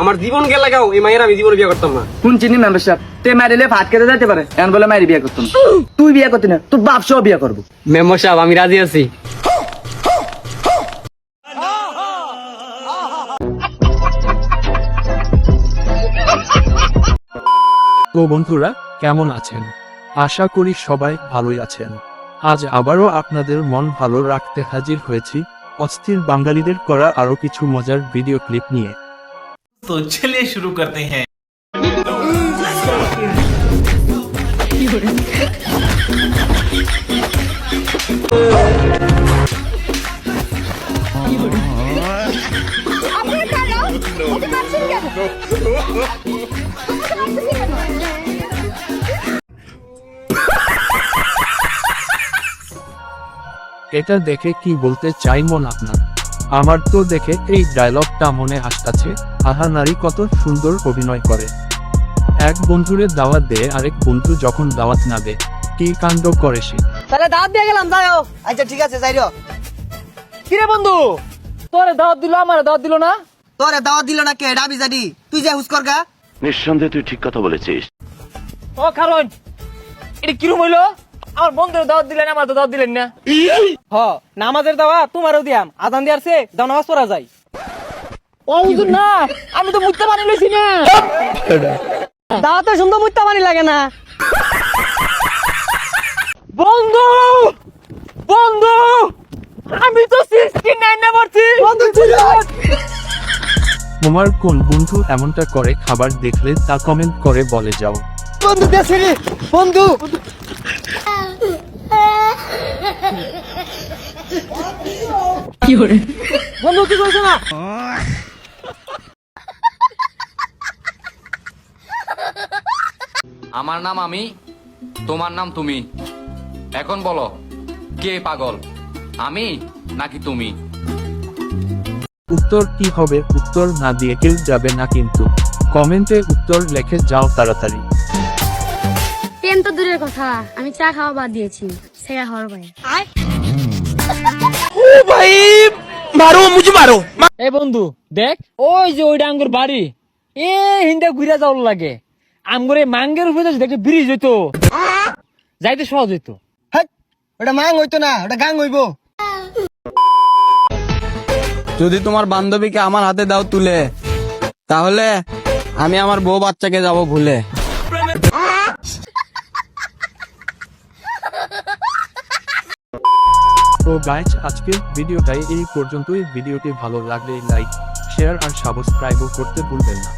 আমার জীবন গেলে গাও এই মায়ের আমি জীবন বিয়ে করতাম না। কোন চিনি মেম্বারশিপ তে মারিলে ভাত খেতে যেতে পারে এখন বলে মায়ের বিয়ে করতাম। তুই বিয়ে করতি না, তোর বাপ সহ বিয়ে করবো। মেম্বার সাহেব আমি রাজি আছি। তো বন্ধুরা কেমন আছেন? আশা করি সবাই ভালোই আছেন। আজ আবারও আপনাদের মন ভালো রাখতে হাজির হয়েছি অস্থির বাঙালিদের করা আরো কিছু মজার ভিডিও ক্লিপ নিয়ে। तो चलिए शुरू करते हैं। এটা দেখে কি বলতে চাই মন আপনার? আমার তো দেখে এই ডায়লগটা মনে আসতেছে, আহা নারী কত সুন্দর অভিনয় করে। এক বন্ধুরে দাওয়াত দেয় আরেক বন্ধু যখন দাওয়াত না দেয় কি কাণ্ড করে সে। তাহলে দাওয়াত দিয়ে গেলাম, যাও। আচ্ছা ঠিক আছে যাইরো। কিরে বন্ধু, তোরে দাওয়াত দিল আমার দাওয়াত দিল না? তোরে দাওয়াত দিল না কে? ডাবি জাডি তুই যা হুস কর গা। নিঃসন্দেহে তুই ঠিক কথা বলেছিস। ও কারণ এটা কিরম হইলো? আমার বন্ধুরে দাওয়াত দিলেন, আমার তো দাওয়াত দিলেন না। হ, নামাজের দাওয়াত তোমারও দিয়াম, আজান দিয়ারছে দাও নামাজ পড়া যায়। ও হুজুর না, আমি তো মুত্তা পানি লইছি না। দাওয়াতে সুন্দর মুত্তা পানি লাগে না। বন্ধু বন্ধু আমি তো 69 না পড়ছি। বন্ধু ছিল তোমার কোন বন্ধু এমনটা করে খাবার দেখলে তা কমেন্ট করে বলে যাও। বন্ধু দেশে বন্ধু বন্ধু কি করছ না? আমার নাম আমি, তোমার নাম তুমি। এখন বলো কে পাগল, আমি নাকি তুমি? উত্তর কি হবে? উত্তর না দিয়ে কেউ যাবে না, কিন্তু কমেন্টে উত্তর লিখে যাও তাড়াতাড়ি। প্রেম তো দূরের কথা, আমি চা খাওয়া বাদ দিয়েছি সেরা হওয়ার ভাই। এই বন্ধু দেখ, ওই যে ওইটা আঙ্গুর বাড়ি, এ হিন্দা ঘুরে যাওয়ার লাগে। আমগরে মাঙ্গের উপরে দেখে ব্রিজ হইতো, যাইতে সহজ হইতো। হেই ওটা মাং হইতো না, ওটা গাং হইবো। যদি তোমার বান্ধবীকে আমার হাতে দাও তুলে, তাহলে আমি আমার বউ বাচ্চাকে যাব ভুলে। তো গাইজ আজকের ভিডিওটাই এই পর্যন্তই। ভিডিওটি ভালো লাগলে লাইক, শেয়ার আর সাবস্ক্রাইবও করতে ভুলবেন না।